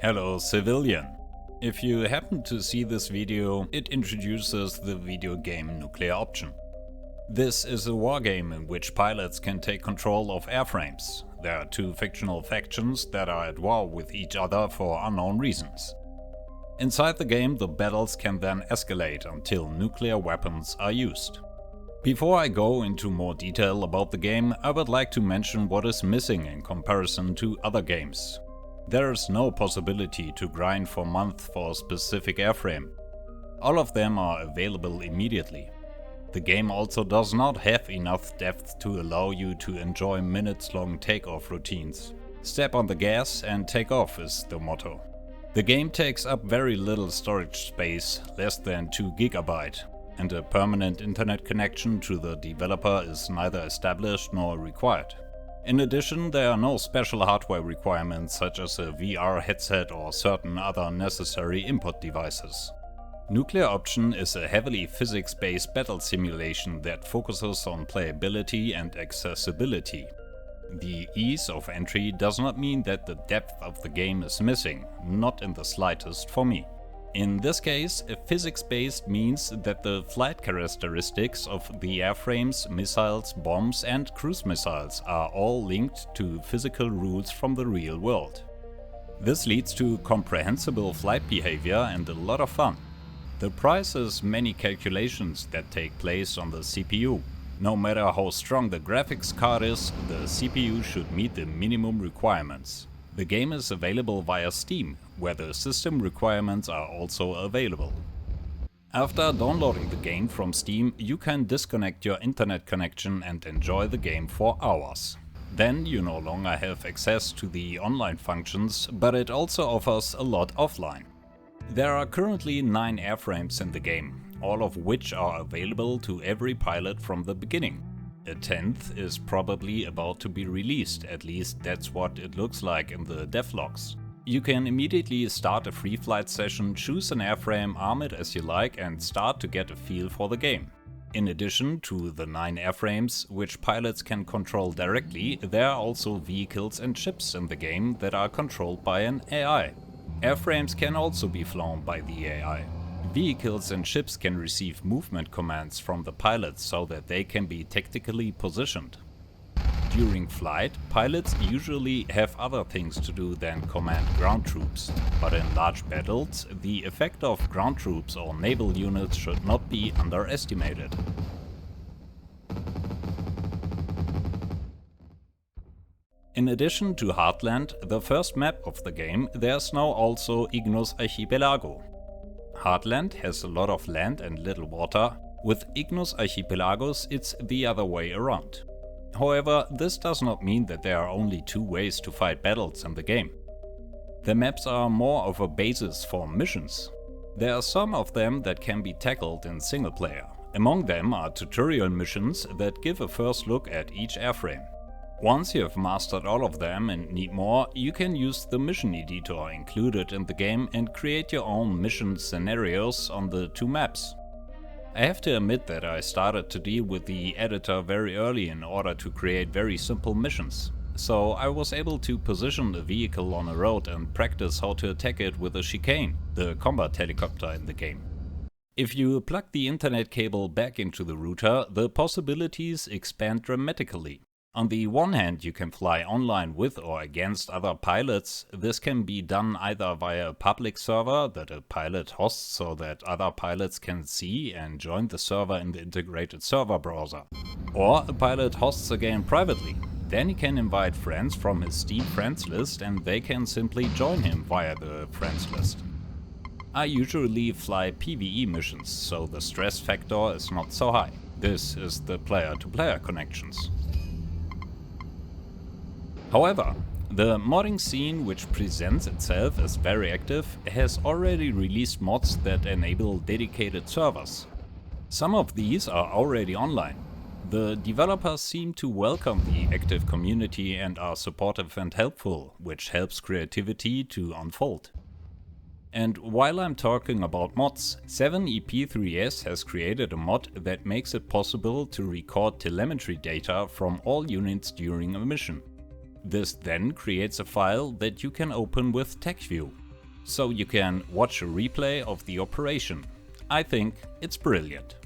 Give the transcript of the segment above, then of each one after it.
Hello civilian! If you happen to see this video, it introduces the video game Nuclear Option. This is a wargame in which pilots can take control of airframes. There are two fictional factions that are at war with each other for unknown reasons. Inside the game, the battles can then escalate until nuclear weapons are used. Before I go into more detail about the game, I would like to mention what is missing in comparison to other games. There is no possibility to grind for months for a specific airframe. All of them are available immediately. The game also does not have enough depth to allow you to enjoy minutes-long takeoff routines. Step on the gas and take off is the motto. The game takes up very little storage space, less than 2 GB, and a permanent internet connection to the developer is neither established nor required. In addition, there are no special hardware requirements such as a VR headset or certain other necessary input devices. Nuclear Option is a heavily physics-based battle simulation that focuses on playability and accessibility. The ease of entry does not mean that the depth of the game is missing, not in the slightest for me. In this case, physics-based means that the flight characteristics of the airframes, missiles, bombs and cruise missiles are all linked to physical rules from the real world. This leads to comprehensible flight behavior and a lot of fun. The price is many calculations that take place on the CPU. No matter how strong the graphics card is, the CPU should meet the minimum requirements. The game is available via Steam, where the system requirements are also available. After downloading the game from Steam, you can disconnect your internet connection and enjoy the game for hours. Then you no longer have access to the online functions, but it also offers a lot offline. There are currently 9 airframes in the game, all of which are available to every pilot from the beginning. A 10th is probably about to be released, at least that's what it looks like in the devlogs. You can immediately start a free flight session, choose an airframe, arm it as you like and start to get a feel for the game. In addition to the 9 airframes, which pilots can control directly, there are also vehicles and ships in the game that are controlled by an AI. Airframes can also be flown by the AI. Vehicles and ships can receive movement commands from the pilots so that they can be tactically positioned. During flight, pilots usually have other things to do than command ground troops, but in large battles, the effect of ground troops or naval units should not be underestimated. In addition to Heartland, the first map of the game, there's now also Ignis Archipelago. Heartland has a lot of land and little water. With Ignis Archipelagos it's the other way around. However, this does not mean that there are only 2 ways to fight battles in the game. The maps are more of a basis for missions. There are some of them that can be tackled in single player. Among them are tutorial missions that give a first look at each airframe. Once you have mastered all of them and need more, you can use the mission editor included in the game and create your own mission scenarios on the 2 maps. I have to admit that I started to deal with the editor very early in order to create very simple missions. So I was able to position a vehicle on a road and practice how to attack it with a chicane, the combat helicopter in the game. If you plug the internet cable back into the router, the possibilities expand dramatically. On the one hand, you can fly online with or against other pilots. This can be done either via a public server that a pilot hosts so that other pilots can see and join the server in the integrated server browser. Or a pilot hosts a game privately. Then he can invite friends from his Steam friends list and they can simply join him via the friends list. I usually fly PvE missions, so the stress factor is not so high. This is the player-to-player connections. However, the modding scene, which presents itself as very active, has already released mods that enable dedicated servers. Some of these are already online. The developers seem to welcome the active community and are supportive and helpful, which helps creativity to unfold. And while I'm talking about mods, 7EP3S has created a mod that makes it possible to record telemetry data from all units during a mission. This then creates a file that you can open with TechView, so you can watch a replay of the operation. I think it's brilliant.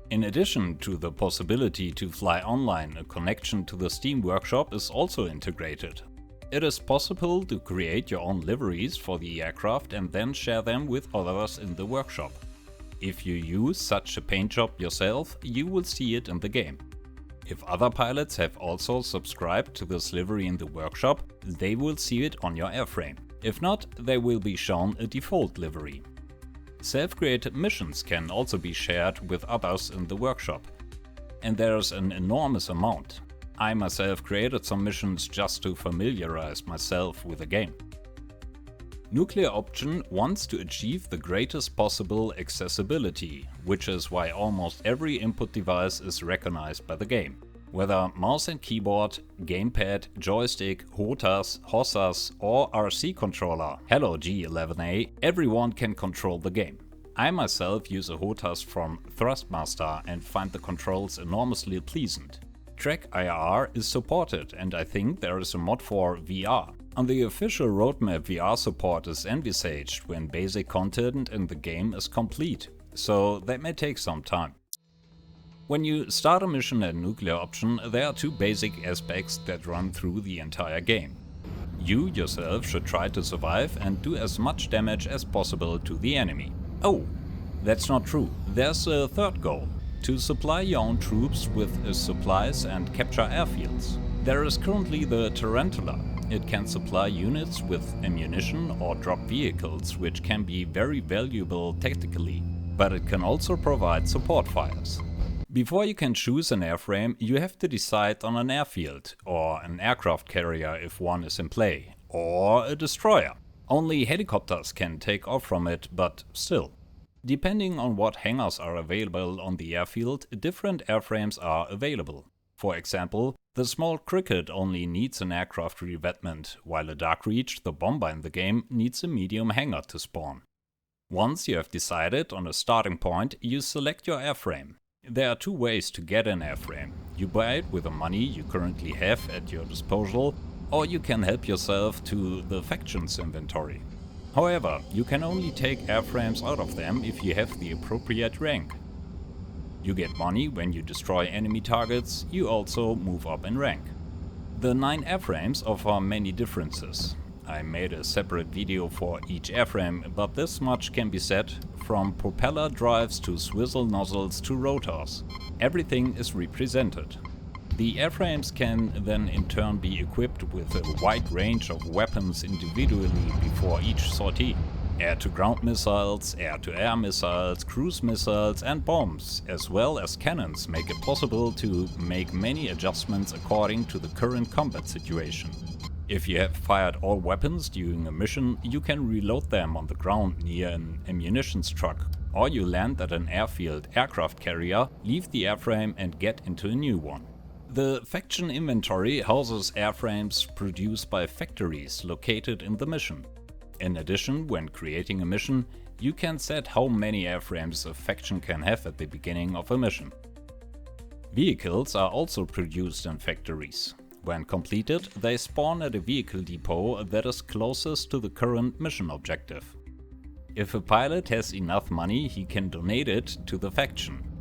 In addition to the possibility to fly online, a connection to the Steam workshop is also integrated. It is possible to create your own liveries for the aircraft and then share them with others in the workshop. If you use such a paint job yourself, you will see it in the game. If other pilots have also subscribed to this livery in the workshop, they will see it on your airframe. If not, they will be shown a default livery. Self-created missions can also be shared with others in the workshop. And there's an enormous amount. I myself created some missions just to familiarize myself with the game. Nuclear Option wants to achieve the greatest possible accessibility, which is why almost every input device is recognized by the game. Whether mouse and keyboard, gamepad, joystick, HOTAS, HOSAS or RC controller, hello G11A, everyone can control the game. I myself use a HOTAS from Thrustmaster and find the controls enormously pleasant. Track IR is supported and I think there is a mod for VR. On the official roadmap, VR support is envisaged when basic content in the game is complete, so that may take some time. When you start a mission at Nuclear Option, there are two basic aspects that run through the entire game. You yourself should try to survive and do as much damage as possible to the enemy. Oh, that's not true. There's a third goal. To supply your own troops with supplies and capture airfields. There is currently the Tarantula. It can supply units with ammunition or drop vehicles, which can be very valuable tactically, but it can also provide support fires. Before you can choose an airframe, you have to decide on an airfield, or an aircraft carrier if one is in play, or a destroyer. Only helicopters can take off from it, but still. Depending on what hangars are available on the airfield, different airframes are available. For example, the small Cricket only needs an aircraft revetment, while a Dark Reach, the bomber in the game, needs a medium hangar to spawn. Once you have decided on a starting point, you select your airframe. There are two ways to get an airframe. You buy it with the money you currently have at your disposal, or you can help yourself to the factions inventory. However, you can only take airframes out of them if you have the appropriate rank. You get money when you destroy enemy targets, you also move up in rank. The 9 airframes offer many differences. I made a separate video for each airframe, but this much can be said: from propeller drives to swivel nozzles to rotors. Everything is represented. The airframes can then in turn be equipped with a wide range of weapons individually before each sortie. Air-to-ground missiles, air-to-air missiles, cruise missiles and bombs, as well as cannons, make it possible to make many adjustments according to the current combat situation. If you have fired all weapons during a mission, you can reload them on the ground near an ammunitions truck, or you land at an airfield aircraft carrier, leave the airframe and get into a new one. The faction inventory houses airframes produced by factories located in the mission. In addition, when creating a mission, you can set how many airframes a faction can have at the beginning of a mission. Vehicles are also produced in factories. When completed, they spawn at a vehicle depot that is closest to the current mission objective. If a pilot has enough money, he can donate it to the faction.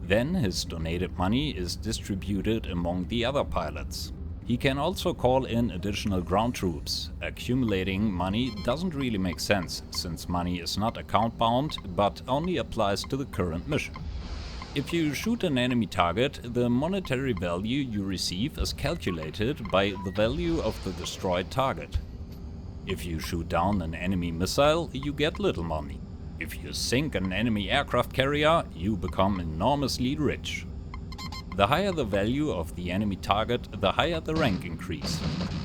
Then his donated money is distributed among the other pilots. He can also call in additional ground troops. Accumulating money doesn't really make sense, since money is not account bound, but only applies to the current mission. If you shoot an enemy target, the monetary value you receive is calculated by the value of the destroyed target. If you shoot down an enemy missile, you get little money. If you sink an enemy aircraft carrier, you become enormously rich. The higher the value of the enemy target, the higher the rank increase.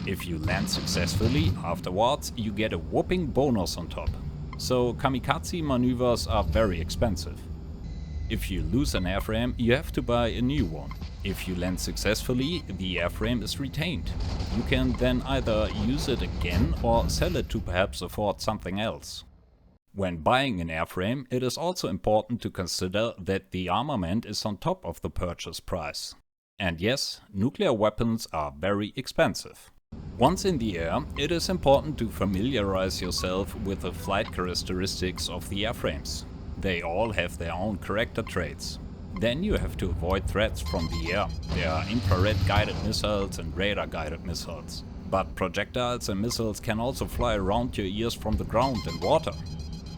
If you land successfully, afterwards you get a whopping bonus on top. So kamikaze maneuvers are very expensive. If you lose an airframe, you have to buy a new one. If you land successfully, the airframe is retained. You can then either use it again or sell it to perhaps afford something else. When buying an airframe, it is also important to consider that the armament is on top of the purchase price. And yes, nuclear weapons are very expensive. Once in the air, it is important to familiarize yourself with the flight characteristics of the airframes. They all have their own character traits. Then you have to avoid threats from the air. There are infrared guided missiles and radar guided missiles. But projectiles and missiles can also fly around your ears from the ground and water.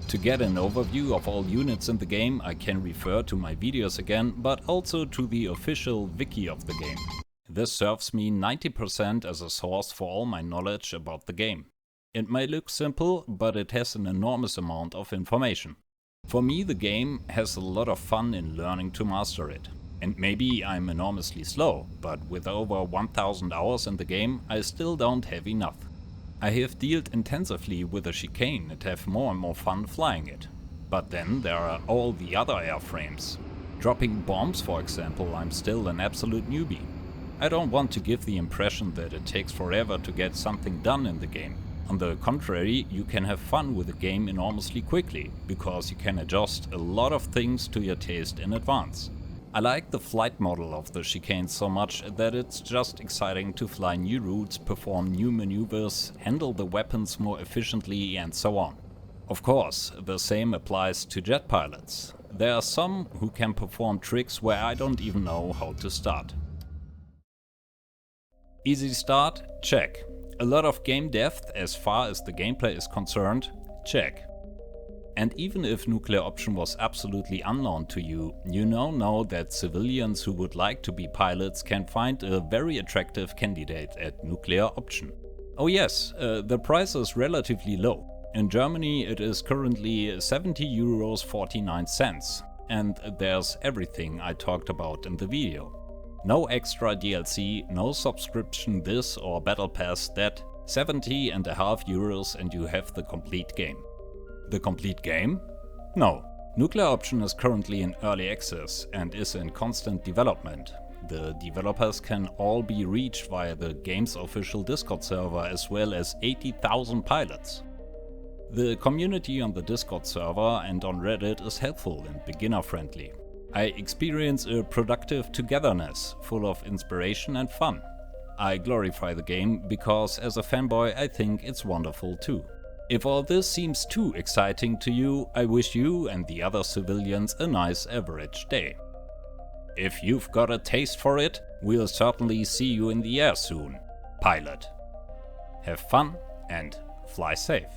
To get an overview of all units in the game, I can refer to my videos again, but also to the official wiki of the game. This serves me 90% as a source for all my knowledge about the game. It may look simple, but it has an enormous amount of information. For me, the game has a lot of fun in learning to master it. And maybe I'm enormously slow, but with over 1000 hours in the game, I still don't have enough. I have dealt intensively with the chicane and have more and more fun flying it. But then there are all the other airframes. Dropping bombs, for example, I'm still an absolute newbie. I don't want to give the impression that it takes forever to get something done in the game. On the contrary, you can have fun with the game enormously quickly, because you can adjust a lot of things to your taste in advance. I like the flight model of the chicane so much that it's just exciting to fly new routes, perform new maneuvers, handle the weapons more efficiently and so on. Of course, the same applies to jet pilots. There are some who can perform tricks where I don't even know how to start. Easy start? Check. A lot of game depth as far as the gameplay is concerned? Check. And even if nuclear option was absolutely unknown to you, you now know that civilians who would like to be pilots can find a very attractive candidate at nuclear option. Oh yes, the price is relatively low. In Germany it is currently €70.49, and there's everything I talked about in the video. No extra DLC, no subscription this or battle pass that, 70.5 euros and you have the complete game. The complete game? No. Nuclear option is currently in early access and is in constant development. The developers can all be reached via the game's official Discord server as well as 80,000 pilots. The community on the Discord server and on Reddit is helpful and beginner friendly. I experience a productive togetherness, full of inspiration and fun. I glorify the game because as a fanboy I think it's wonderful too. If all this seems too exciting to you, I wish you and the other civilians a nice average day. If you've got a taste for it, we'll certainly see you in the air soon, pilot. Have fun and fly safe.